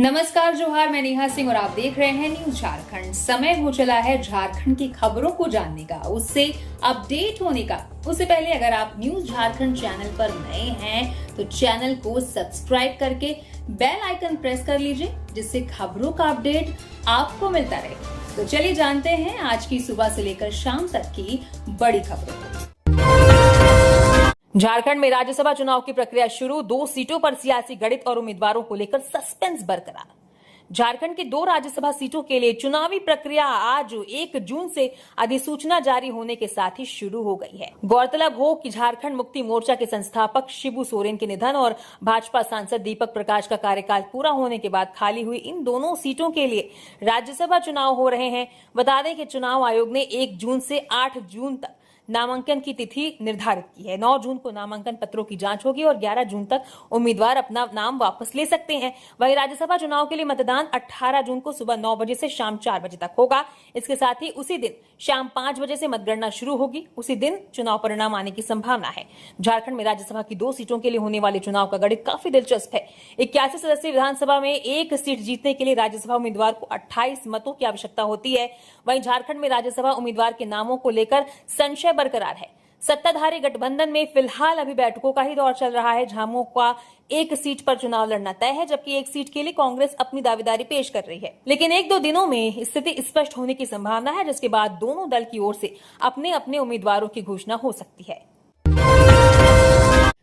नमस्कार, जोहार। मैं नेहा सिंह और आप देख रहे हैं न्यूज झारखंड। समय हो चला है झारखंड की खबरों को जानने का, उससे अपडेट होने का। उससे पहले अगर आप न्यूज झारखंड चैनल पर नए हैं तो चैनल को सब्सक्राइब करके बेल आइकन प्रेस कर लीजिए, जिससे खबरों का अपडेट आपको मिलता रहे। तो चलिए जानते हैं आज की सुबह से लेकर शाम तक की बड़ी खबरों को। झारखंड में राज्यसभा चुनाव की प्रक्रिया शुरू। 2 सीटों पर सियासी गणित और उम्मीदवारों को लेकर सस्पेंस बरकरार। झारखंड की 2 राज्यसभा सीटों के लिए चुनावी प्रक्रिया आज 1 जून से अधिसूचना जारी होने के साथ ही शुरू हो गई है। गौरतलब हो कि झारखंड मुक्ति मोर्चा के संस्थापक शिबू सोरेन के निधन और भाजपा सांसद दीपक प्रकाश का कार्यकाल पूरा होने के बाद खाली हुई इन दोनों सीटों के लिए राज्यसभा चुनाव हो रहे हैं। बता दें कि चुनाव आयोग ने 1 जून से 8 जून तक नामांकन की तिथि निर्धारित की है। 9 जून को नामांकन पत्रों की जांच होगी और 11 जून तक उम्मीदवार अपना नाम वापस ले सकते हैं। वहीं राज्यसभा चुनाव के लिए मतदान 18 जून को सुबह 9 बजे से शाम 4 बजे तक होगा। इसके साथ ही उसी दिन शाम 5 बजे से मतगणना शुरू होगी। उसी दिन चुनाव परिणाम आने की संभावना है। झारखंड में राज्यसभा की 2 सीटों के लिए होने वाले चुनाव का गणित काफी दिलचस्प है। 81 सदस्यीय विधानसभा में 1 सीट जीतने के लिए राज्यसभा उम्मीदवार को 28 मतों की आवश्यकता होती है। वहीं झारखंड में राज्यसभा उम्मीदवार के नामों को लेकर संशय बरकरार है। सत्ताधारी गठबंधन में फिलहाल अभी बैठकों का ही दौर चल रहा है। झामुमो का 1 सीट पर चुनाव लड़ना तय है, जबकि 1 सीट के लिए कांग्रेस अपनी दावेदारी पेश कर रही है। लेकिन 1-2 दिनों में स्थिति स्पष्ट होने की संभावना है, जिसके बाद दोनों दल की ओर से अपने अपने उम्मीदवारों की घोषणा हो सकती है।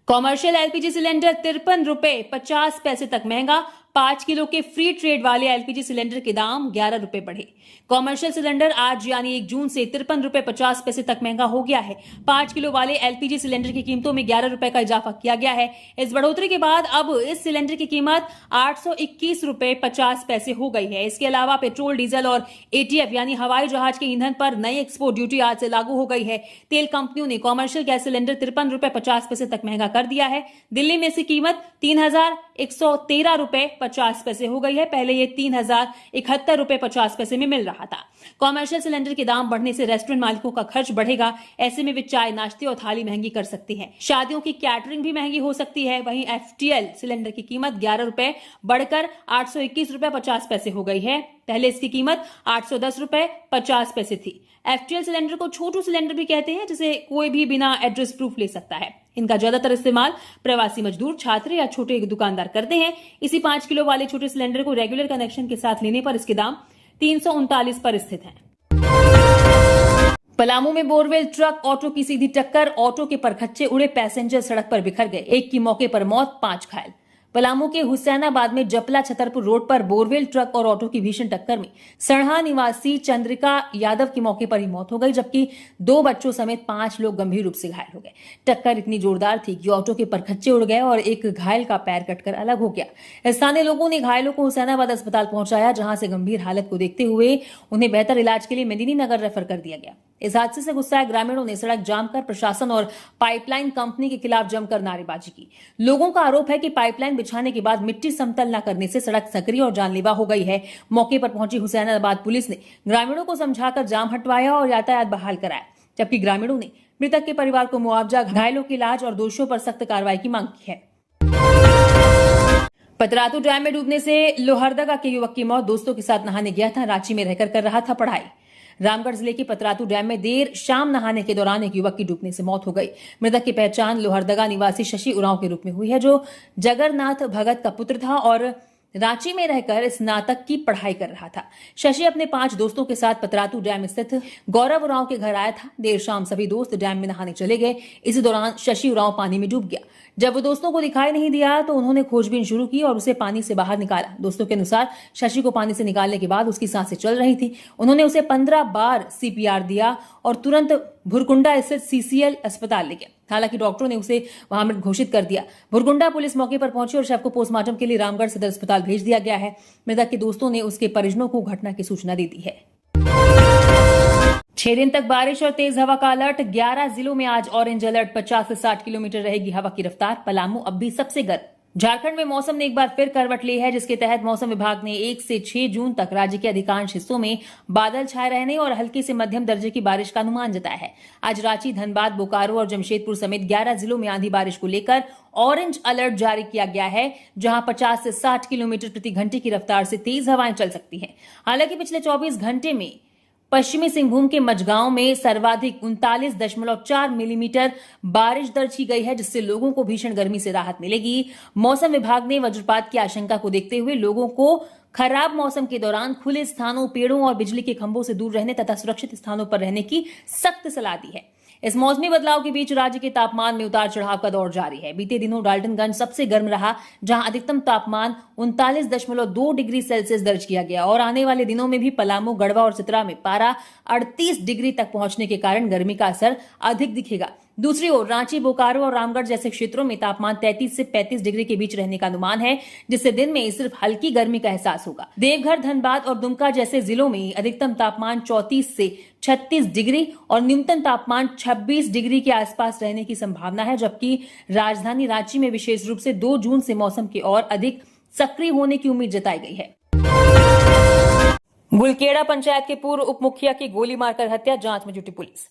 कॉमर्शियल एलपीजी सिलेंडर 53 रुपए 50 पैसे तक महंगा। 5 किलो के फ्री ट्रेड वाले एलपीजी सिलेंडर के दाम 11 रुपए बढ़े। कॉमर्शियल सिलेंडर आज यानी 1 जून से 53 रुपए 50 पैसे तक महंगा हो गया है। 5 किलो वाले एलपीजी सिलेंडर की कीमतों में 11 रुपए का इजाफा किया गया है। इस बढ़ोतरी के बाद अब इस सिलेंडर की कीमत 821 रुपए 50 पैसे हो गई है। इसके अलावा पेट्रोल, डीजल और एटीएफ यानी हवाई जहाज के ईंधन पर नई एक्सपोर्ट ड्यूटी आज से लागू हो गई है। तेल कंपनियों ने कॉमर्शियल गैस सिलेंडर 53 रुपए 50 पैसे तक महंगा कर दिया है। दिल्ली में इसकी कीमत 3113 रुपए 50 पैसे हो गई है। पहले ये 3071 रुपए 50 पैसे में मिल रहा था। कॉमर्शियल सिलेंडर के दाम बढ़ने से रेस्टोरेंट मालिकों का खर्च बढ़ेगा। ऐसे में वे चाय, नाश्ते और थाली महंगी कर सकते हैं। शादियों की कैटरिंग भी महंगी हो सकती है। वहीं एफटीएल सिलेंडर की कीमत 11 रुपए बढ़कर 821 रुपए 50 पैसे हो गई है। पहले इसकी कीमत 810 रुपए 50 पैसे थी। एफटीएल सिलेंडर को छोटू सिलेंडर भी कहते हैं, जिसे कोई भी बिना एड्रेस प्रूफ ले सकता है। इनका ज्यादातर इस्तेमाल प्रवासी मजदूर, छात्र या छोटे दुकानदार करते हैं। इसी 5 किलो वाले छोटे सिलेंडर को रेगुलर कनेक्शन के साथ लेने पर इसके दाम 339 पर स्थित हैं। पलामू में बोरवेल ट्रक ऑटो की सीधी टक्कर। ऑटो के परखच्चे उड़े, पैसेंजर सड़क पर बिखर गए। 1 की मौके पर मौत, 5 घायल। पलामू के हुसैनाबाद में जपला छतरपुर रोड पर बोरवेल ट्रक और ऑटो की भीषण टक्कर में सड़हा निवासी चंद्रिका यादव की मौके पर ही मौत हो गई, जबकि 2 बच्चों समेत 5 लोग गंभीर रूप से घायल हो गए। टक्कर इतनी जोरदार थी कि ऑटो के परखच्चे उड़ गए और एक घायल का पैर कटकर अलग हो गया। स्थानीय लोगों ने घायलों को हुसैनाबाद अस्पताल पहुंचाया, जहां से गंभीर हालत को देखते हुए उन्हें बेहतर इलाज के लिए मेदिनीनगर रेफर कर दिया गया। इस हादसे से गुस्साए ग्रामीणों ने सड़क जाम कर प्रशासन और पाइपलाइन कंपनी के खिलाफ जमकर नारेबाजी की। लोगों का आरोप है कि पाइपलाइन बिछाने के बाद मिट्टी समतल न करने से सड़क संकरी और जानलेवा हो गई है। मौके पर पहुंची हुसैनाबाद पुलिस ने ग्रामीणों को समझाकर जाम हटवाया और यातायात बहाल कराया, जबकि ग्रामीणों ने मृतक के परिवार को मुआवजा, घायलों के इलाज और दोषियों पर सख्त कार्रवाई की मांग की है। पतरातू डैम में डूबने से लोहरदगा के युवक की मौत। दोस्तों के साथ नहाने गया था, रांची में रहकर कर रहा था पढ़ाई। रामगढ़ जिले के पतरातू डैम में देर शाम नहाने के दौरान एक युवक की डूबने से मौत हो गई। मृतक की पहचान लोहरदगा निवासी शशि उरांव के रूप में हुई है, जो जगरनाथ भगत का पुत्र था और रांची में रहकर स्नातक की पढ़ाई कर रहा था। शशि अपने 5 दोस्तों के साथ पतरातू डैम स्थित गौरव उरांव के घर आया था। देर शाम सभी दोस्त डैम में नहाने चले गए। इसी दौरान शशि उरांव पानी में डूब गया। जब वो दोस्तों को दिखाई नहीं दिया तो उन्होंने खोजबीन शुरू की और उसे पानी से बाहर निकाला। दोस्तों के अनुसार शशि को पानी से निकालने के बाद उसकी सांसें चल रही थी। उन्होंने उसे 15 बार सीपीआर दिया और तुरंत भुरकुंडा स्थित सीसीएल अस्पताल ले गया। हालांकि डॉक्टरों ने उसे वहां मृत घोषित कर दिया। भुरकुंडा पुलिस मौके पर पहुंची और शव को पोस्टमार्टम के लिए रामगढ़ सदर अस्पताल भेज दिया गया है। मृतक के दोस्तों ने उसके परिजनों को घटना की सूचना दे दी है। 6 दिन तक बारिश और तेज हवा का अलर्ट। 11 जिलों में आज ऑरेंज अलर्ट। 50 से 60 किलोमीटर रहेगी हवा की रफ्तार। पलामू अब भी सबसे गर्म। झारखंड में मौसम ने एक बार फिर करवट ली है, जिसके तहत मौसम विभाग ने 1 से 6 जून तक राज्य के अधिकांश हिस्सों में बादल छाए रहने और हल्की से मध्यम दर्जे की बारिश का अनुमान जताया है। आज रांची, धनबाद, बोकारो और जमशेदपुर समेत 11 जिलों में आंधी बारिश को लेकर ऑरेंज अलर्ट जारी किया गया है, जहां 50 से 60 किलोमीटर प्रति घंटे की रफ्तार से तेज हवाएं चल सकती हैं। हालांकि पिछले 24 घंटे में पश्चिमी सिंहभूम के मझगांव में सर्वाधिक 39.4 मिलीमीटर बारिश दर्ज की गई है, जिससे लोगों को भीषण गर्मी से राहत मिलेगी। मौसम विभाग ने वज्रपात की आशंका को देखते हुए लोगों को खराब मौसम के दौरान खुले स्थानों, पेड़ों और बिजली के खंभों से दूर रहने तथा सुरक्षित स्थानों पर रहने की सख्त सलाह दी है। इस मौसमी बदलाव के बीच राज्य के तापमान में उतार चढ़ाव का दौर जारी है। बीते दिनों डाल्टनगंज सबसे गर्म रहा, जहां अधिकतम तापमान 39.2 डिग्री सेल्सियस दर्ज किया गया और आने वाले दिनों में भी पलामू, गढ़वा और चतरा में पारा 38 डिग्री तक पहुंचने के कारण गर्मी का असर अधिक दिखेगा। दूसरी ओर रांची, बोकारो और रामगढ़ जैसे क्षेत्रों में तापमान 33 से 35 डिग्री के बीच रहने का अनुमान है, जिससे दिन में सिर्फ हल्की गर्मी का एहसास होगा। देवघर, धनबाद और दुमका जैसे जिलों में अधिकतम तापमान 34 से 36 डिग्री और न्यूनतम तापमान 26 डिग्री के आसपास रहने की संभावना है, जबकि राजधानी रांची में विशेष रूप से 2 जून से मौसम के और अधिक सक्रिय होने की उम्मीद जताई गई है। गुलकेड़ा पंचायत के पूर्व उप मुखिया की गोली मारकर हत्या, जांच में जुटी पुलिस।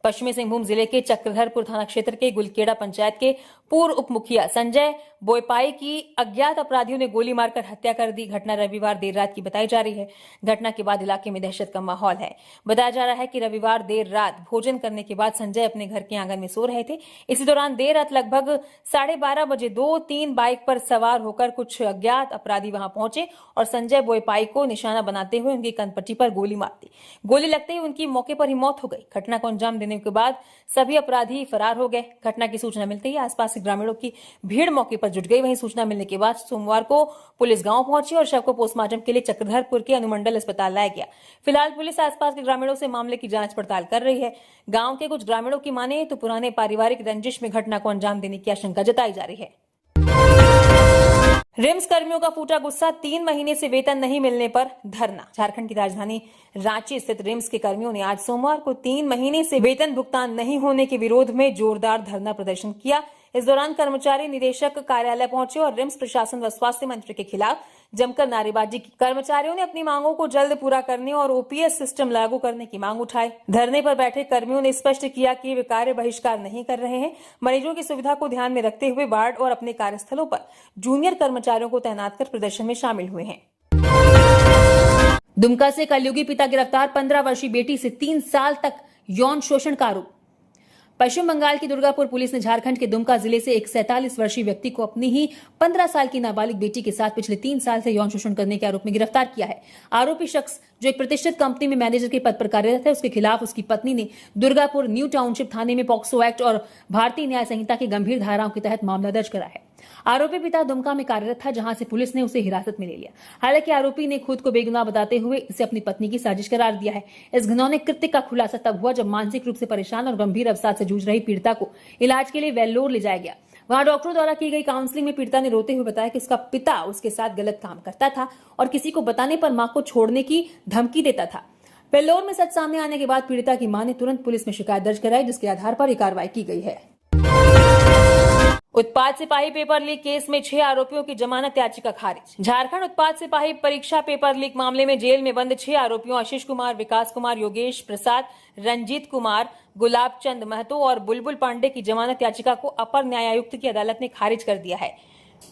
पश्चिमी सिंहभूम जिले के चक्रधरपुर थाना क्षेत्र के गुलकेड़ा पंचायत के पूर्व उप मुखिया संजय बोयपाई की अज्ञात अपराधियों ने गोली मारकर हत्या कर दी। घटना रविवार देर रात की बताई जा रही है। घटना के बाद इलाके में दहशत का माहौल है। बताया जा रहा है कि रविवार देर रात भोजन करने के बाद संजय अपने घर के आंगन में सो रहे थे। इसी दौरान देर रात लगभग 12:30 बजे 2-3 बाइक पर सवार होकर कुछ अज्ञात अपराधी वहां पहुंचे और संजय बोयपाई को निशाना बनाते हुए उनकी कनपट्टी पर गोली मार दी। गोली लगते ही उनकी मौके पर ही मौत हो गई। घटना को अंजाम देने के बाद सभी अपराधी फरार हो गए। घटना की सूचना मिलते ही आसपास के ग्रामीणों की भीड़ मौके पर जुट गई। वहीं सूचना मिलने के बाद सोमवार को पुलिस गांव पहुंची और शव को पोस्टमार्टम के लिए चक्रधरपुर के अनुमंडल अस्पताल लाया गया। फिलहाल पुलिस आसपास के ग्रामीणों से मामले की जांच पड़ताल कर रही है। गांव के कुछ ग्रामीणों की माने तो पुराने पारिवारिक रंजिश में घटना को अंजाम देने की आशंका जताई जा रही है। रिम्स कर्मियों का फूटा गुस्सा, 3 महीने से वेतन नहीं मिलने पर धरना। झारखंड की राजधानी रांची स्थित रिम्स के कर्मियों ने आज सोमवार को 3 महीने से वेतन भुगतान नहीं होने के विरोध में जोरदार धरना प्रदर्शन किया। इस दौरान कर्मचारी निदेशक कार्यालय पहुंचे और रिम्स प्रशासन व स्वास्थ्य मंत्री के खिलाफ जमकर नारेबाजी की। कर्मचारियों ने अपनी मांगों को जल्द पूरा करने और ओपीएस सिस्टम लागू करने की मांग उठाई। धरने पर बैठे कर्मियों ने स्पष्ट किया कि वे कार्य बहिष्कार नहीं कर रहे हैं। मरीजों की सुविधा को ध्यान में रखते हुए वार्ड और अपने कार्यस्थलों पर जूनियर कर्मचारियों को तैनात कर प्रदर्शन में शामिल हुए हैं। दुमका से कलयुगी पिता गिरफ्तार, 15 वर्षीय बेटी से 3 साल तक यौन शोषण का आरोप। पश्चिम बंगाल की दुर्गापुर पुलिस ने झारखंड के दुमका जिले से एक 47 वर्षीय व्यक्ति को अपनी ही 15 साल की नाबालिग बेटी के साथ पिछले 3 साल से यौन शोषण करने के आरोप में गिरफ्तार किया है। आरोपी शख्स, जो एक प्रतिष्ठित कंपनी में मैनेजर के पद पर कार्यरत है, उसके खिलाफ उसकी पत्नी ने दुर्गापुर न्यू टाउनशिप थाने में पॉक्सो एक्ट और भारतीय न्याय संहिता की गंभीर धाराओं के तहत मामला दर्ज करा है। आरोपी पिता दुमका में कार्यरत था, जहां से पुलिस ने उसे हिरासत में ले लिया। हालांकि आरोपी ने खुद को बेगुनाह बताते हुए इसे अपनी पत्नी की साजिश करार दिया है। इस घिनौने कृत्य का खुलासा तब हुआ जब मानसिक रूप से परेशान और गंभीर अवसाद से जूझ रही पीड़िता को इलाज के लिए वेल्लोर ले जाया गया। वहां डॉक्टरों द्वारा की गई काउंसलिंग में पीड़िता ने रोते हुए बताया कि उसका पिता उसके साथ गलत काम करता था और किसी को बताने पर मां को छोड़ने की धमकी देता था। वेल्लोर में सच सामने आने के बाद पीड़िता की मां ने तुरंत पुलिस में शिकायत दर्ज कराई, जिसके आधार पर यह कार्रवाई की गई है। उत्पाद सिपाही पेपर लीक केस में 6 आरोपियों की जमानत याचिका खारिज। झारखंड उत्पाद सिपाही परीक्षा पेपर लीक मामले में जेल में बंद 6 आरोपियों आशीष कुमार, विकास कुमार, योगेश प्रसाद, रंजीत कुमार, गुलाब चंद महतो और बुलबुल पांडे की जमानत याचिका को अपर न्यायायुक्त की अदालत ने खारिज कर दिया है।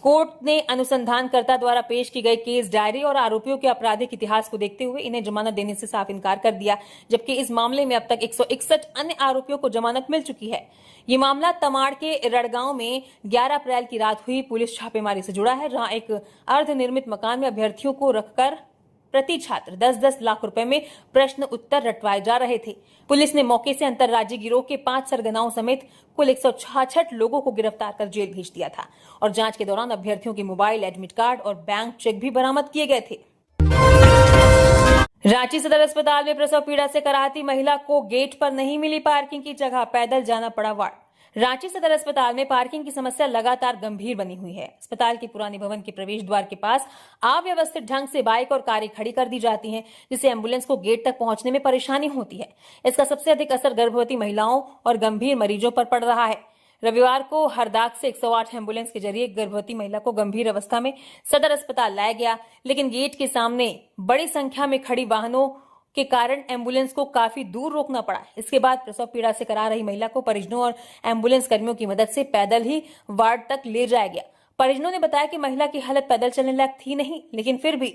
कोर्ट ने अनुसंधानकर्ता द्वारा पेश की गई केस डायरी और आरोपियों के आपराधिक इतिहास को देखते हुए इन्हें जमानत देने से साफ इनकार कर दिया, जबकि इस मामले में अब तक 161 अन्य आरोपियों को जमानत मिल चुकी है। ये मामला तमाड़ के रड़गांव में 11 अप्रैल की रात हुई पुलिस छापेमारी से जुड़ा है, जहां एक अर्धनिर्मित मकान में अभ्यर्थियों को रखकर प्रति छात्र 10-10 लाख रुपए में प्रश्न उत्तर रटवाए जा रहे थे। पुलिस ने मौके से अंतर्राज्यीय गिरोह के 5 सरगनाओं समेत कुल 166 लोगों को गिरफ्तार कर जेल भेज दिया था और जांच के दौरान अभ्यर्थियों के मोबाइल, एडमिट कार्ड और बैंक चेक भी बरामद किए गए थे। रांची सदर अस्पताल में प्रसव पीड़ा से कराहती महिला को गेट पर नहीं मिली पार्किंग की जगह, पैदल जाना पड़ा वार्ड। रांची सदर अस्पताल में पार्किंग की समस्या लगातार गंभीर बनी हुई है। अस्पताल के पुराने भवन के प्रवेश द्वार के पास अव्यवस्थित ढंग से बाइक और कारें खड़ी कर दी जाती हैं, जिससे एम्बुलेंस को गेट तक पहुंचने में परेशानी होती है। इसका सबसे अधिक असर गर्भवती महिलाओं और गंभीर मरीजों पर पड़ रहा है। रविवार को हरदाग से 108 एम्बुलेंस के जरिए एक गर्भवती महिला को गंभीर अवस्था में सदर अस्पताल लाया गया, लेकिन गेट के सामने बड़ी संख्या में खड़ी वाहनों के कारण एम्बुलेंस को काफी दूर रोकना पड़ा। इसके बाद प्रसव पीड़ा से करा रही महिला को परिजनों और एम्बुलेंस कर्मियों की मदद से पैदल ही वार्ड तक ले जाया गया। परिजनों ने बताया कि महिला की हालत पैदल चलने लायक थी नहीं, लेकिन फिर भी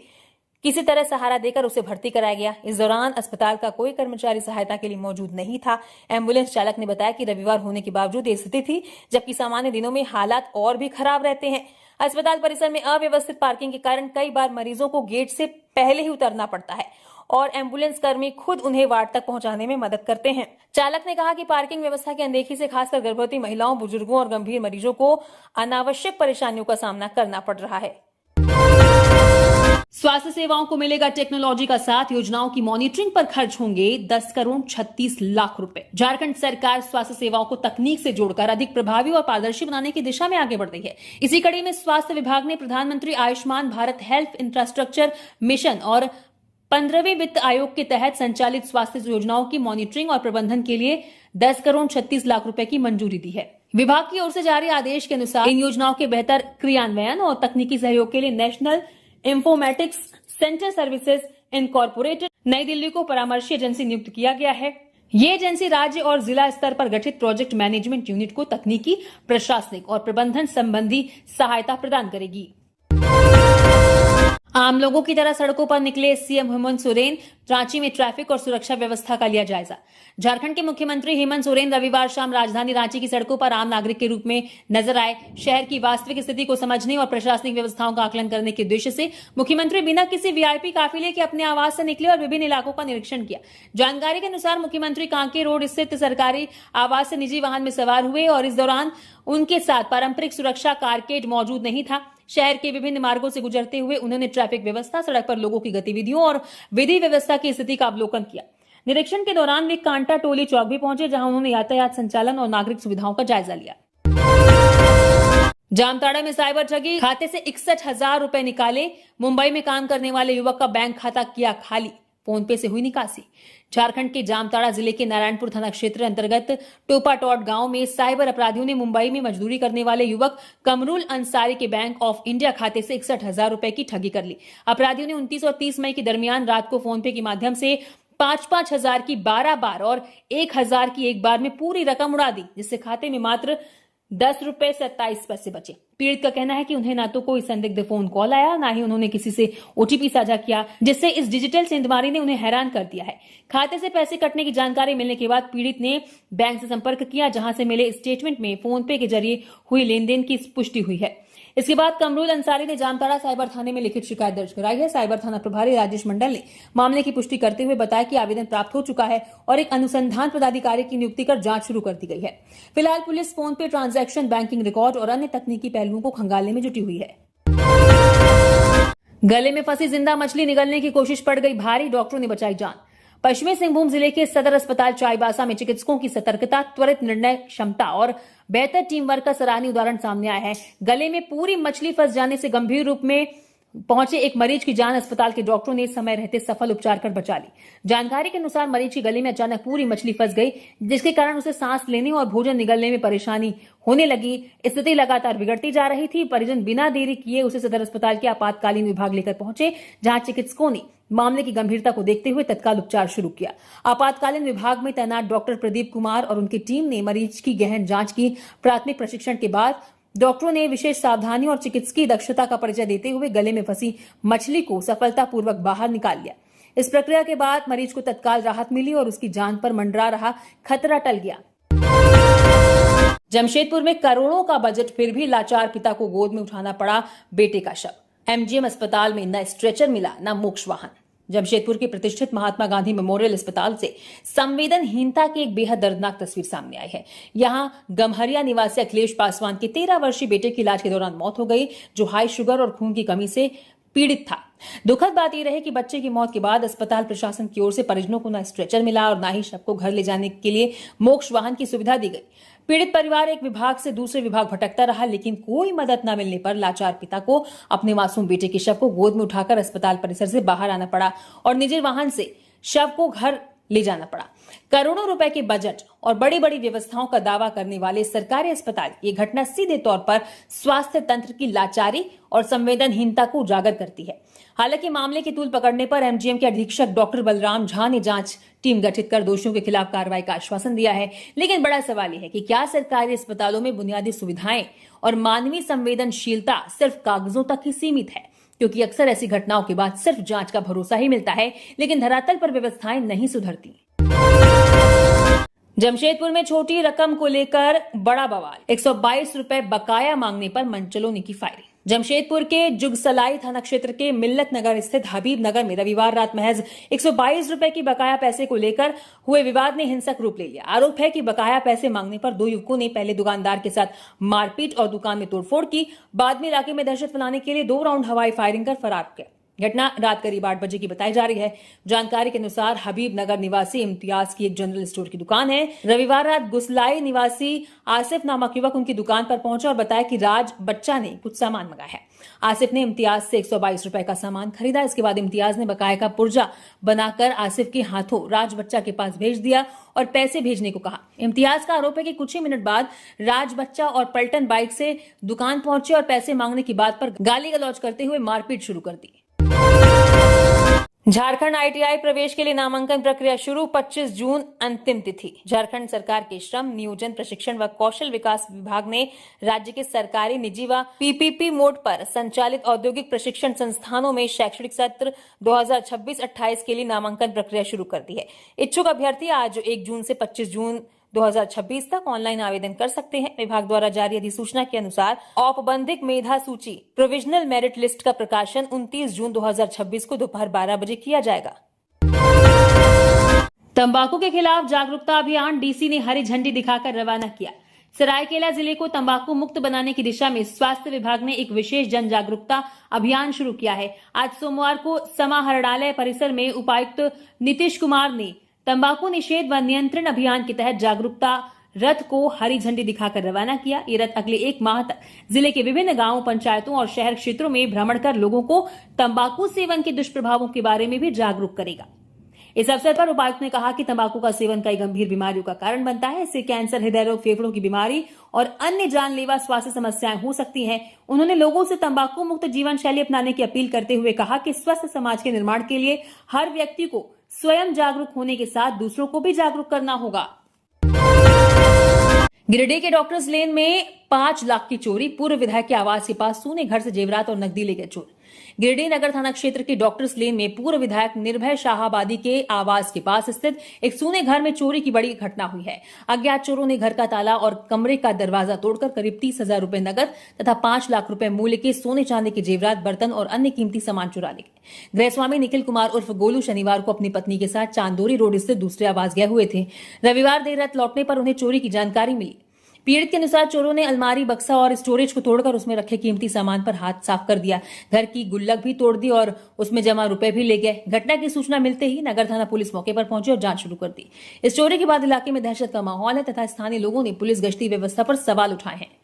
किसी तरह सहारा देकर उसे भर्ती कराया गया। इस दौरान अस्पताल का कोई कर्मचारी सहायता के लिए मौजूद नहीं था। एम्बुलेंस चालक ने बताया कि रविवार होने के बावजूद ये स्थिति थी, जबकि सामान्य दिनों में हालात और भी खराब रहते हैं। अस्पताल परिसर में अव्यवस्थित पार्किंग के कारण कई बार मरीजों को गेट से पहले ही उतरना पड़ता है और एम्बुलेंस कर्मी खुद उन्हें वार्ड तक पहुंचाने में मदद करते हैं। चालक ने कहा कि पार्किंग व्यवस्था की अनदेखी से खासकर गर्भवती महिलाओं, बुजुर्गों और गंभीर मरीजों को अनावश्यक परेशानियों का सामना करना पड़ रहा है। स्वास्थ्य सेवाओं को मिलेगा टेक्नोलॉजी का साथ, योजनाओं की मॉनिटरिंग पर खर्च होंगे 10 करोड़ 36 लाख रुपए। झारखंड सरकार स्वास्थ्य सेवाओं को तकनीक से जोड़कर अधिक प्रभावी और पारदर्शी बनाने की दिशा में आगे बढ़ रही है। इसी कड़ी में स्वास्थ्य विभाग ने प्रधानमंत्री Ayushman Bharat health infrastructure mission और 15वें वित्त आयोग के तहत संचालित स्वास्थ्य योजनाओं की मॉनिटरिंग और प्रबंधन के लिए 10 करोड़ 36 लाख रुपए की मंजूरी दी है। विभाग की ओर से जारी आदेश के अनुसार इन योजनाओं के बेहतर क्रियान्वयन और तकनीकी सहयोग के लिए national informatics centre services incorporated नई दिल्ली को परामर्शी एजेंसी नियुक्त किया गया है। ये एजेंसी राज्य और जिला स्तर पर गठित प्रोजेक्ट मैनेजमेंट यूनिट को तकनीकी, प्रशासनिक और प्रबंधन संबंधी सहायता प्रदान करेगी। आम लोगों की तरह सड़कों पर निकले सीएम हेमंत सोरेन, रांची में ट्रैफिक और सुरक्षा व्यवस्था का लिया जायजा। झारखंड के मुख्यमंत्री हेमंत सोरेन रविवार शाम राजधानी रांची की सड़कों पर आम नागरिक के रूप में नजर आए। शहर की वास्तविक स्थिति को समझने और प्रशासनिक व्यवस्थाओं का आकलन करने के उद्देश्य से मुख्यमंत्री बिना किसी वीआईपी काफिले के अपने आवास से निकले और विभिन्न इलाकों का निरीक्षण किया। जानकारी के अनुसार मुख्यमंत्री कांके रोड स्थित सरकारी आवास से निजी वाहन में सवार हुए और इस दौरान उनके साथ पारंपरिक सुरक्षा कारकेड मौजूद नहीं था। शहर के विभिन्न मार्गों से गुजरते हुए उन्होंने ट्रैफिक व्यवस्था, सड़क पर लोगों की गतिविधियों और विधि व्यवस्था की स्थिति का अवलोकन किया। निरीक्षण के दौरान वे कांटा टोली चौक भी पहुंचे, जहां उन्होंने यातायात संचालन और नागरिक सुविधाओं का जायजा लिया। जामताड़ा में साइबर ठगी, खाते से 61,000 रुपए निकाले। मुंबई में काम करने वाले युवक का बैंक खाता किया खाली, फोन पे से हुई निकासी। झारखंड के जामताड़ा जिले के नारायणपुर थाना क्षेत्र अंतर्गत टोपाटॉट गांव में साइबर अपराधियों ने मुंबई में मजदूरी करने वाले युवक कमरुल अंसारी के बैंक ऑफ इंडिया खाते से 61,000 रुपए की ठगी कर ली। अपराधियों ने 29 और 30 मई के दरमियान रात को फोन पे के माध्यम से 5-5 हजार की 12 बार और 1,000 की एक बार में पूरी रकम उड़ा दी, जिससे खाते में मात्र 10 रुपए 27 पैसे बचे। पीड़ित का कहना है कि उन्हें ना तो कोई संदिग्ध फोन कॉल आया, ना ही उन्होंने किसी से ओटीपी साझा किया, जिससे इस डिजिटल सेंधमारी ने उन्हें हैरान कर दिया है। खाते से पैसे कटने की जानकारी मिलने के बाद पीड़ित ने बैंक से संपर्क किया, जहां से मिले स्टेटमेंट में फोन पे के जरिए हुई लेनदेन की पुष्टि हुई है। इसके बाद कमरुल अंसारी ने जामताड़ा साइबर थाने में लिखित शिकायत दर्ज कराई है। साइबर थाना प्रभारी राजेश मंडल ने मामले की पुष्टि करते हुए बताया कि आवेदन प्राप्त हो चुका है और एक अनुसंधान पदाधिकारी की नियुक्ति कर जांच शुरू कर दी गई है। फिलहाल पुलिस फोन पे ट्रांजैक्शन, बैंकिंग रिकॉर्ड और अन्य तकनीकी पहलुओं को खंगालने में जुटी हुई है। गले में फंसी जिंदा मछली निगलने की कोशिश पड़ गई भारी, डॉक्टरों ने बचाई जान। पश्चिमी सिंहभूम जिले के सदर अस्पताल चाईबासा में चिकित्सकों की सतर्कता, त्वरित निर्णय क्षमता और बेहतर टीम वर्क का सराहनीय उदाहरण सामने आया है। गले में पूरी मछली फंस जाने से गंभीर रूप में पहुंचे एक मरीज की जान अस्पताल के डॉक्टरों ने समय रहते सफल उपचार कर बचा ली। जानकारी के अनुसार मरीज के गले में अचानक पूरी मछली फंस गई, जिसके कारण उसे सांस लेने और भोजन निगलने में परेशानी होने लगी। स्थिति लगातार बिगड़ती जा रही थी। परिजन बिना देरी किए उसे सदर अस्पताल के आपातकालीन विभाग लेकर पहुंचे, जहां चिकित्सकों ने मामले की गंभीरता को देखते हुए तत्काल उपचार शुरू किया। आपातकालीन विभाग में तैनात डॉक्टर प्रदीप कुमार और उनकी टीम ने मरीज की गहन जांच की। प्राथमिक प्रशिक्षण के बाद डॉक्टरों ने विशेष सावधानी और चिकित्सकीय दक्षता का परिचय देते हुए गले में फंसी मछली को सफलतापूर्वक बाहर निकाल लिया। इस प्रक्रिया के बाद मरीज को तत्काल राहत मिली और उसकी जान पर मंडरा रहा खतरा टल गया। जमशेदपुर में करोड़ों का बजट, फिर भी लाचार पिता को गोद में उठाना पड़ा बेटे का शव। एमजीएम अस्पताल में न स्ट्रेचर मिला, न मोक्ष वाहन। जमशेदपुर के प्रतिष्ठित महात्मा गांधी मेमोरियल अस्पताल से संवेदनहीनता की एक बेहद दर्दनाक तस्वीर सामने आई है। यहां गम्हरिया निवासी अखिलेश पासवान के 13 वर्षीय बेटे की इलाज के दौरान मौत हो गई, जो हाई शुगर और खून की कमी से पीड़ित था। दुखद बात यह रही कि बच्चे की मौत के बाद अस्पताल प्रशासन की ओर से परिजनों को न स्ट्रेचर मिला और न ही शव को घर ले जाने के लिए मोक्ष वाहन की सुविधा दी गई। पीड़ित परिवार एक विभाग से दूसरे विभाग भटकता रहा, लेकिन कोई मदद न मिलने पर लाचार पिता को अपने मासूम बेटे के शव को गोद में उठाकर अस्पताल परिसर से बाहर आना पड़ा और निजी वाहन से शव को घर ले जाना पड़ा। करोड़ों रुपए के बजट और बड़ी बड़ी व्यवस्थाओं का दावा करने वाले सरकारी अस्पताल ये घटना सीधे तौर पर स्वास्थ्य तंत्र की लाचारी और संवेदनहीनता को उजागर करती है। हालांकि मामले की तूल पकड़ने पर एमजीएम के अधीक्षक डॉक्टर बलराम झा ने जांच टीम गठित कर दोषियों के खिलाफ कार्रवाई का आश्वासन दिया है। लेकिन बड़ा सवाल यह है कि क्या सरकारी अस्पतालों में बुनियादी सुविधाएं और मानवीय संवेदनशीलता सिर्फ कागजों तक ही सीमित है? क्योंकि अक्सर ऐसी घटनाओं के बाद सिर्फ जांच का भरोसा ही मिलता है, लेकिन धरातल पर व्यवस्थाएं नहीं सुधरती। जमशेदपुर में छोटी रकम को लेकर बड़ा बवाल, 122 रुपए बकाया मांगने पर मनचलों की फायरिंग। जमशेदपुर के जुगसलाई थाना क्षेत्र के मिल्लत नगर स्थित हबीब नगर में रविवार रात महज 122 रुपए की बकाया पैसे को लेकर हुए विवाद ने हिंसक रूप ले लिया। आरोप है कि बकाया पैसे मांगने पर दो युवकों ने पहले दुकानदार के साथ मारपीट और दुकान में तोड़फोड़ की। बाद में इलाके में दहशत फैलाने के लिए 2 राउंड हवाई फायरिंग कर फरार किया। घटना रात करीब 8 बजे की बताई जा रही है। जानकारी के अनुसार हबीब नगर निवासी इम्तियाज की एक जनरल स्टोर की दुकान है। रविवार रात गुसलाई निवासी आसिफ नामक युवक उनकी दुकान पर पहुंचा और बताया कि राज बच्चा ने कुछ सामान मंगाया है। आसिफ ने इम्तियाज से 122 रुपए का सामान खरीदा। इसके बाद इम्तियाज ने बकाया का पुर्जा बनाकर आसिफ के हाथों राज बच्चा के पास भेज दिया और पैसे भेजने को कहा। इम्तियाज का आरोप है कि कुछ ही मिनट बाद राज बच्चा और पलटन बाइक से दुकान पहुंचे और पैसे मांगने की बात पर गाली गलौज करते हुए मारपीट शुरू कर दी। झारखंड आईटीआई प्रवेश के लिए नामांकन प्रक्रिया शुरू, 25 जून अंतिम तिथि। झारखंड सरकार के श्रम, नियोजन, प्रशिक्षण व कौशल विकास विभाग ने राज्य के सरकारी, निजी व पीपीपी मोड पर संचालित औद्योगिक प्रशिक्षण संस्थानों में शैक्षणिक सत्र 2026-28 के लिए नामांकन प्रक्रिया शुरू कर दी है। इच्छुक अभ्यर्थी आज 1 जून से 25 जून 2026 तक ऑनलाइन आवेदन कर सकते हैं। विभाग द्वारा जारी अधिसूचना के अनुसार औपबंधिक मेधा सूची प्रोविजनल मेरिट लिस्ट का प्रकाशन 29 जून 2026 को दोपहर 12 बजे किया जाएगा। तंबाकू के खिलाफ जागरूकता अभियान डीसी ने हरी झंडी दिखाकर रवाना किया। सरायकेला जिले को तंबाकू मुक्त बनाने की दिशा में स्वास्थ्य विभाग ने एक विशेष जन जागरूकता अभियान शुरू किया है। आज सोमवार को समाहरणालय परिसर में उपायुक्त नीतीश कुमार ने तंबाकू निषेध व नियंत्रण अभियान के तहत जागरूकता रथ को हरी झंडी दिखाकर रवाना किया। ये रथ अगले 1 माह तक जिले के विभिन्न गांवों, पंचायतों और शहर क्षेत्रों में भ्रमण कर लोगों को तंबाकू सेवन के दुष्प्रभावों के बारे में भी जागरूक करेगा। इस अवसर पर उपायुक्त ने कहा कि तंबाकू का सेवन कई गंभीर बीमारियों का कारण बनता है। इससे कैंसर, हृदय रोग, फेफड़ों की बीमारी और अन्य जानलेवा स्वास्थ्य समस्याएं हो सकती हैं। उन्होंने लोगों से तंबाकू मुक्त जीवन शैली अपनाने की अपील करते हुए कहा कि स्वस्थ समाज के निर्माण के लिए हर व्यक्ति को स्वयं जागरूक होने के साथ दूसरों को भी जागरूक करना होगा। गिरिडीह के डॉक्टर्स लेन में 5 लाख की चोरी, पूर्व विधायक के आवास के पास सोने घर से जेवरात और नकदी ले गए चोर। गिरिडीह नगर थाना क्षेत्र के डॉक्टर्स लेन में पूर्व विधायक निर्भय शाहाबादी के आवास के पास स्थित एक सोने घर में चोरी की बड़ी घटना हुई है। अज्ञात चोरों ने घर का ताला और कमरे का दरवाजा तोड़कर करीब 30,000 रुपए नगद तथा 5 लाख रुपए मूल्य के सोने चांदी के जेवरात, बर्तन और अन्य कीमती सामान चुरा ले गए। गृहस्वामी निखिल कुमार उर्फ गोलू शनिवार को अपनी पत्नी के साथ चांदोरी रोड स्थित दूसरे आवास गए हुए थे। रविवार देर रात लौटने पर उन्हें चोरी की जानकारी मिली। पीड़ित के अनुसार चोरों ने अलमारी, बक्सा और स्टोरेज को तोड़कर उसमें रखे कीमती सामान पर हाथ साफ कर दिया। घर की गुल्लक भी तोड़ दी और उसमें जमा रुपए भी ले गए। घटना की सूचना मिलते ही नगर थाना पुलिस मौके पर पहुंची और जांच शुरू कर दी। इस चोरी के बाद इलाके में दहशत का माहौल है तथा स्थानीय लोगों ने पुलिस गश्ती व्यवस्था पर सवाल उठाए हैं।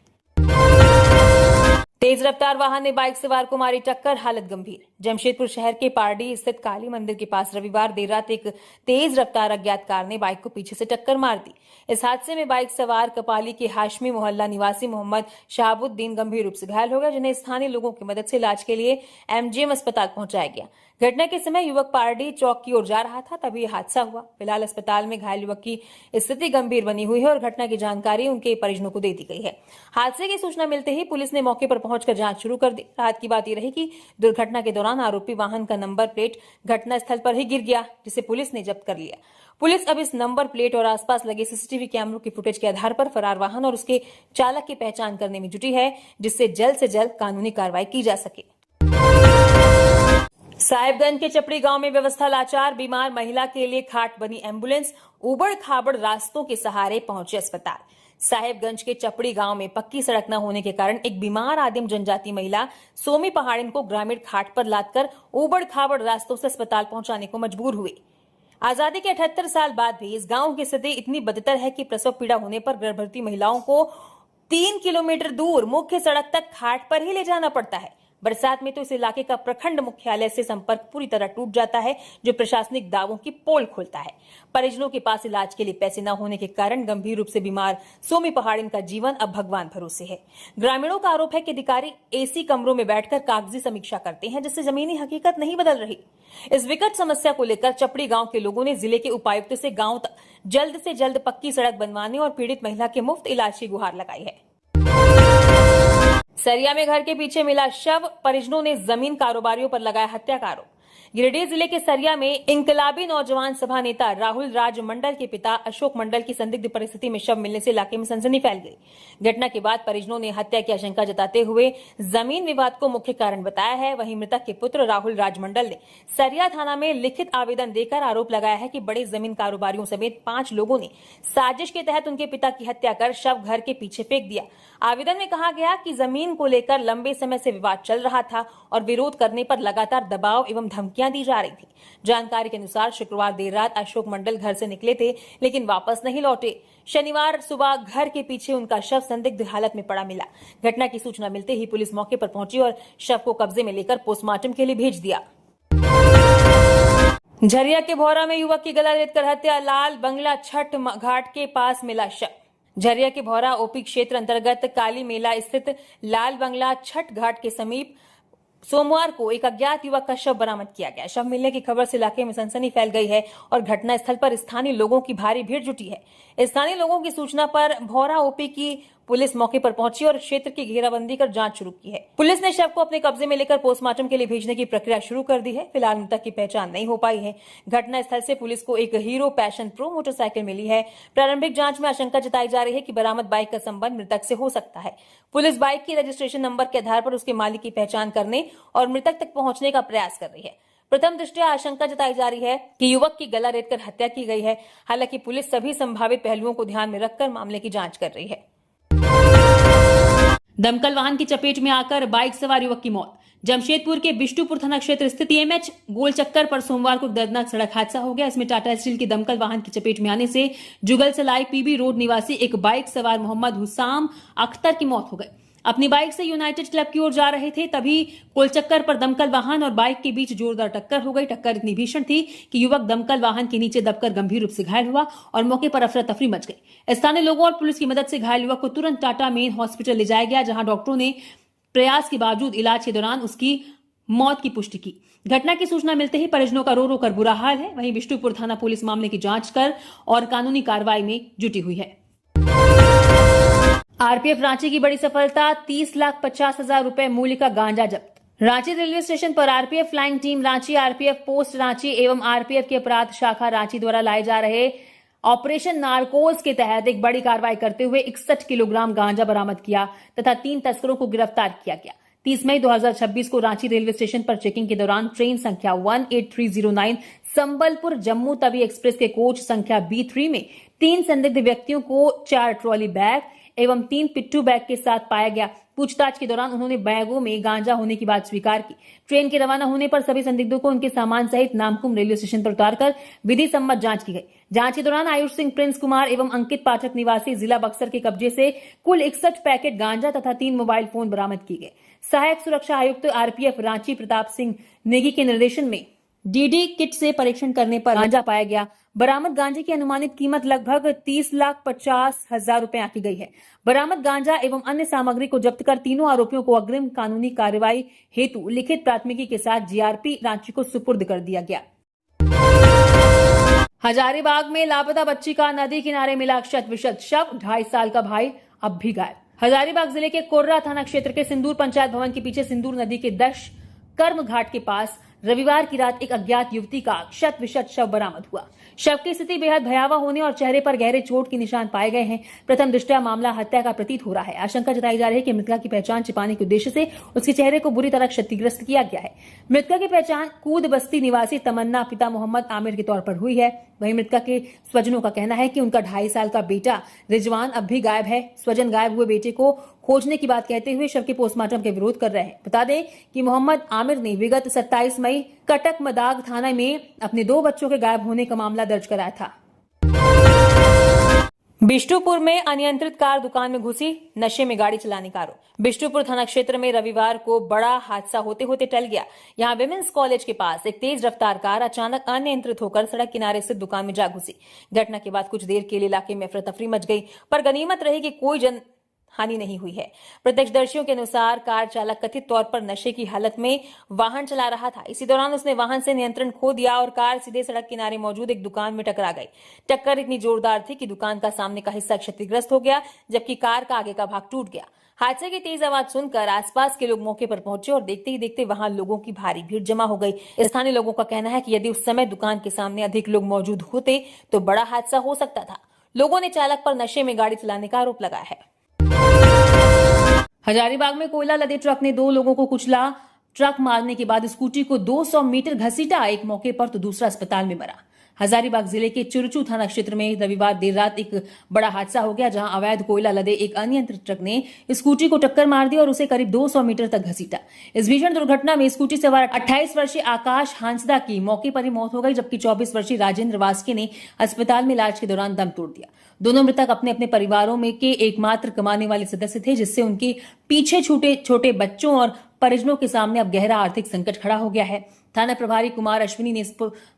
तेज रफ्तार वाहन ने बाइक सवार को मारी टक्कर, हालत गंभीर। जमशेदपुर शहर के पारडी स्थित काली मंदिर के पास रविवार देर रात एक तेज रफ्तार अज्ञात कार ने बाइक को पीछे से टक्कर मार दी। इस हादसे में बाइक सवार कपाली के हाशमी मोहल्ला निवासी मोहम्मद शहाबुद्दीन गंभीर रूप से घायल हो गया, जिन्हें स्थानीय लोगों की मदद से इलाज के लिए एमजीएम अस्पताल पहुंचाया गया। घटना के समय युवक पारडी चौक की ओर जा रहा था, तभी यह हादसा हुआ। फिलहाल अस्पताल में घायल युवक की स्थिति गंभीर बनी हुई है और घटना की जानकारी उनके परिजनों को दे दी गई है। हादसे की सूचना मिलते ही पुलिस ने मौके पर पहुंचकर जांच शुरू कर दी। राहत की बात यह रही कि दुर्घटना के दौरान आरोपी वाहन का नंबर प्लेट घटनास्थल पर ही गिर गया, जिसे पुलिस ने जब्त कर लिया। पुलिस अब इस नंबर प्लेट और आसपास लगे सीसीटीवी कैमरों की फुटेज के आधार पर फरार वाहन और उसके चालक की पहचान करने में जुटी है, जिससे जल्द से जल्द कानूनी कार्रवाई की जा सके। साहेबगंज के चपड़ी गांव में व्यवस्था लाचार, बीमार महिला के लिए खाट बनी एम्बुलेंस, उबड़ खाबड़ रास्तों के सहारे पहुंचे अस्पताल। साहेबगंज के चपड़ी गांव में पक्की सड़क न होने के कारण एक बीमार आदिम जनजाति महिला सोमी पहाड़िन को ग्रामीण खाट पर लादकर उबड़ खाबड़ रास्तों से अस्पताल पहुंचाने को मजबूर हुए। आजादी के 78 साल बाद भी इस गांव की स्थिति इतनी बदतर है कि प्रसव पीड़ा होने पर गर्भवती महिलाओं को 3 किलोमीटर दूर मुख्य सड़क तक खाट पर ही ले जाना पड़ता है। बरसात में तो इस इलाके का प्रखंड मुख्यालय से संपर्क पूरी तरह टूट जाता है, जो प्रशासनिक दावों की पोल खोलता है। परिजनों के पास इलाज के लिए पैसे न होने के कारण गंभीर रूप से बीमार सोमी पहाड़िन का जीवन अब भगवान भरोसे है। ग्रामीणों का आरोप है कि अधिकारी एसी कमरों में बैठकर कागजी समीक्षा करते हैं, जिससे जमीनी हकीकत नहीं बदल रही। इस विकट समस्या को लेकर चपड़ी गांव के लोगों ने जिले के उपायुक्त से गांव तक जल्द से जल्द पक्की सड़क बनवाने और पीड़ित महिला के मुफ्त इलाज की गुहार लगाई है। सरिया में घर के पीछे मिला शव, परिजनों ने जमीन कारोबारियों पर लगाया हत्या का आरोप। गिरिडीह जिले के सरिया में इंकलाबी नौजवान सभा नेता राहुल राज मंडल के पिता अशोक मंडल की संदिग्ध परिस्थिति में शव मिलने से इलाके में सनसनी फैल गई। घटना के बाद परिजनों ने हत्या की आशंका जताते हुए जमीन विवाद को मुख्य कारण बताया है। वहीं मृतक के पुत्र राहुल राज मंडल ने सरिया थाना में लिखित आवेदन देकर आरोप लगाया है कि बड़े जमीन कारोबारियों समेत 5 लोगों ने साजिश के तहत उनके पिता की हत्या कर शव घर के पीछे फेंक दिया। आवेदन में कहा गया कि जमीन को लेकर लंबे समय से विवाद चल रहा था और विरोध करने पर लगातार दबाव एवं धमकियां दी जा रही थी। जानकारी के अनुसार शुक्रवार देर रात अशोक मंडल घर से निकले थे, लेकिन वापस नहीं लौटे। शनिवार सुबह घर के पीछे उनका शव संदिग्ध हालत में पड़ा मिला। घटना की सूचना मिलते ही पुलिस मौके पर पहुंची और शव को कब्जे में लेकर पोस्टमार्टम के लिए भेज दिया। झरिया के भौरा में युवक की गला रेतकर हत्या, लाल बंगला छठ घाट के पास मिला शव। झरिया के भौरा ओपी क्षेत्र अंतर्गत काली मेला स्थित लाल बंगला छठ घाट के समीप सोमवार को एक अज्ञात युवक का शव बरामद किया गया। शव मिलने की खबर से इलाके में सनसनी फैल गई है और घटनास्थल पर स्थानीय लोगों की भारी भीड़ जुटी है। स्थानीय लोगों की सूचना पर भौरा ओपी की पुलिस मौके पर पहुंची और क्षेत्र की घेराबंदी कर जांच शुरू की है। पुलिस ने शव को अपने कब्जे में लेकर पोस्टमार्टम के लिए भेजने की प्रक्रिया शुरू कर दी है। फिलहाल मृतक की पहचान नहीं हो पाई है। घटनास्थल से पुलिस को एक हीरो पैशन प्रो मोटरसाइकिल मिली है। प्रारंभिक जांच में आशंका जताई जा रही है कि बरामद बाइक का संबंध मृतक से हो सकता है। पुलिस बाइक की रजिस्ट्रेशन नंबर के आधार पर उसके मालिक की पहचान करने और मृतक तक पहुंचने का प्रयास कर रही है। प्रथम दृष्टया आशंका जताई जा रही है कि युवक की गला रेतकर हत्या की गई है। हालांकि पुलिस सभी संभावित पहलुओं को ध्यान में रखकर मामले की जांच कर रही है। दमकल वाहन की चपेट में आकर बाइक सवार युवक की मौत। जमशेदपुर के बिष्टुपुर थाना क्षेत्र स्थित एमएच गोल चक्कर पर सोमवार को दर्दनाक सड़क हादसा हो गया। इसमें टाटा स्टील की दमकल वाहन की चपेट में आने से जुगल सलाई पीबी रोड निवासी एक बाइक सवार मोहम्मद हुसाम अख्तर की मौत हो गई। अपनी बाइक से यूनाइटेड क्लब की ओर जा रहे थे, तभी गोलचक्कर पर दमकल वाहन और बाइक के बीच जोरदार टक्कर हो गई। टक्कर इतनी भीषण थी कि युवक दमकल वाहन के नीचे दबकर गंभीर रूप से घायल हुआ और मौके पर अफरा तफरी मच गई। स्थानीय लोगों और पुलिस की मदद से घायल युवक को तुरंत टाटा मेन हॉस्पिटल ले जाया गया, जहां डॉक्टरों ने प्रयास के बावजूद इलाज के दौरान उसकी मौत की पुष्टि की। घटना की सूचना मिलते ही परिजनों का रो रो कर बुरा हाल है। वहीं बिष्टुपुर थाना पुलिस मामले की जांच कर और कानूनी कार्रवाई में जुटी हुई है। आरपीएफ रांची की बड़ी सफलता, 30,50,000 रुपए मूल्य का गांजा जब्त। रांची रेलवे स्टेशन पर RPF flying team Ranchi, RPF post Ranchi एवं आरपीएफ के अपराध शाखा रांची द्वारा लाए जा रहे ऑपरेशन नारकोज के तहत एक बड़ी कार्रवाई करते हुए 61 किलोग्राम गांजा बरामद किया तथा 3 तस्करों को गिरफ्तार किया गया। 30 मई 2026 को रांची रेलवे स्टेशन पर चेकिंग के दौरान ट्रेन संख्या 18309 संबलपुर जम्मू तवी एक्सप्रेस के कोच संख्या B3 में 3 संदिग्ध व्यक्तियों को 4 ट्रॉली बैग एवं 3 पिट्ठू बैग के साथ पाया गया। पूछताछ के दौरान उन्होंने बैगों में गांजा होने की बात स्वीकार की। ट्रेन के रवाना होने पर सभी संदिग्धों को उनके सामान सहित नामकुम रेलवे स्टेशन पर उतारकर विधि सम्मत जांच की गई। जांच के दौरान आयुष सिंह, प्रिंस कुमार एवं अंकित पाठक निवासी जिला बक्सर के कब्जे से कुल 61 पैकेट गांजा तथा 3 मोबाइल फोन बरामद किए गए। सहायक सुरक्षा आयुक्त आरपीएफ रांची प्रताप सिंह नेगी के निर्देशन में डीडी किट से परीक्षण करने पर गांजा पाया गया। बरामद गांजे की अनुमानित कीमत लगभग 30,50,000 रुपए आंकी गई है। बरामद गांजा एवं अन्य सामग्री को जब्त कर तीनों आरोपियों को अग्रिम कानूनी कार्रवाई हेतु लिखित प्राथमिकी के साथ जीआरपी रांची को सुपुर्द कर दिया गया। हजारीबाग में लापता बच्ची का नदी किनारे मिला शत विशत शव, 2.5 साल का भाई अब भी गायब। हजारीबाग जिले के कोर्रा थाना क्षेत्र के सिंदूर पंचायत भवन के पीछे सिंदूर नदी के दश कर्म घाट के पास रविवार की रात एक अज्ञात युवती का शत विशत शव बरामद हुआ। शव की स्थिति बेहद भयावह होने और चेहरे पर गहरे चोट के निशान पाए गए हैं। प्रथम दृष्टया मामला हत्या का प्रतीत हो रहा है। आशंका जताई जा रही है कि मृतका की पहचान छिपाने के उद्देश्य से उसके चेहरे को बुरी तरह क्षतिग्रस्त किया गया है। मृतका की पहचान कूद बस्ती निवासी तमन्ना पिता मोहम्मद आमिर के तौर पर हुई है। वहीं मृतका के स्वजनों का कहना है कि उनका 2.5 साल का बेटा रिजवान अब भी गायब है। स्वजन गायब हुए बेटे को खोजने की बात कहते हुए शव के पोस्टमार्टम के विरोध कर रहे हैं। बता दें कि मोहम्मद आमिर ने विगत 27 मई कटक मदाग थाना में अपने 2 बच्चों के गायब होने का मामला दर्ज कराया था। बिष्टुपुर में अनियंत्रित कार दुकान में घुसी, नशे में गाड़ी चलाने का आरोप। बिष्टुपुर थाना क्षेत्र में रविवार को बड़ा हादसा होते होते टल गया। यहां विमेंस कॉलेज के पास एक तेज रफ्तार कार अचानक अनियंत्रित होकर सड़क किनारे स्थित दुकान में जा घुसी। घटना के बाद कुछ देर के लिए इलाके में अफरा तफरी मच गई, पर गनीमत रही कि कोई जन हानि नहीं हुई है। प्रत्यक्षदर्शियों के अनुसार कार चालक कथित तौर पर नशे की हालत में वाहन चला रहा था। इसी दौरान उसने वाहन से नियंत्रण खो दिया और कार सीधे सड़क किनारे मौजूद एक दुकान में टकरा गई। टक्कर इतनी जोरदार थी कि दुकान का सामने का हिस्सा क्षतिग्रस्त हो गया, जबकि कार का आगे का भाग टूट गया। हादसे की तेज आवाज सुनकर आसपास के लोग मौके पर पहुंचे और देखते ही देखते वहां लोगों की भारी भीड़ जमा हो गई। स्थानीय लोगों का कहना है कि यदि उस समय दुकान के सामने अधिक लोग मौजूद होते तो बड़ा हादसा हो सकता था। लोगों ने चालक पर नशे में गाड़ी चलाने का आरोप लगाया है। हजारीबाग में कोयला लदे ट्रक ने 2 लोगों को कुचला। ट्रक मारने के बाद स्कूटी को 200 मीटर घसीटा, एक मौके पर तो दूसरा अस्पताल में मरा। हजारीबाग जिले के चुरचू थाना क्षेत्र में रविवार देर रात एक बड़ा हादसा हो गया, जहां अवैध कोयला लदे एक अनियंत्रित ट्रक ने स्कूटी को टक्कर मार दी और उसे करीब 200 मीटर तक घसीटा। इस भीषण दुर्घटना में स्कूटी सवार 28 वर्षीय आकाश हांसदा की मौके पर ही मौत हो गई, जबकि 24 वर्षीय राजेंद्र वास्के ने अस्पताल में इलाज के दौरान दम तोड़ दिया। दोनों मृतक अपने अपने परिवारों में के एकमात्र कमाने वाले सदस्य थे, जिससे उनके पीछे छोटे बच्चों और परिजनों के सामने अब गहरा आर्थिक संकट खड़ा हो गया है। थाना प्रभारी कुमार अश्विनी ने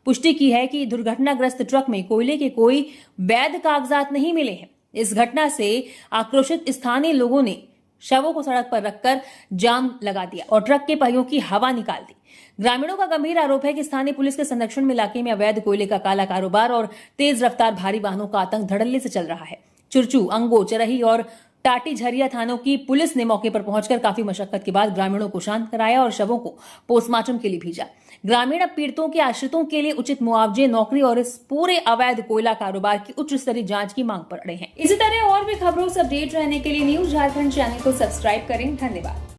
पुष्टि की है कि दुर्घटनाग्रस्त ट्रक में कोयले के कोई वैध कागजात नहीं मिले हैं। इस घटना से आक्रोशित स्थानीय लोगों ने शवों को सड़क पर रखकर जाम लगा दिया और ट्रक के पहियों की हवा निकाल दी। ग्रामीणों का गंभीर आरोप है कि स्थानीय पुलिस के संरक्षण में इलाके में अवैध कोयले का काला कारोबार और तेज रफ्तार भारी वाहनों का आतंक धड़ल्ले से चल रहा है। चुरचू, अंगो, चरही और टाटी झरिया थानों की पुलिस ने मौके पर पहुंचकर काफी मशक्कत के बाद ग्रामीणों को शांत कराया और शवों को पोस्टमार्टम के लिए भेजा। ग्रामीण अब पीड़ितों के आश्रितों के लिए उचित मुआवजे, नौकरी और इस पूरे अवैध कोयला कारोबार की उच्च स्तरीय जांच की मांग पर अड़े हैं। इसी तरह और भी खबरों से अपडेट रहने के लिए न्यूज झारखंड चैनल को सब्सक्राइब करें। धन्यवाद।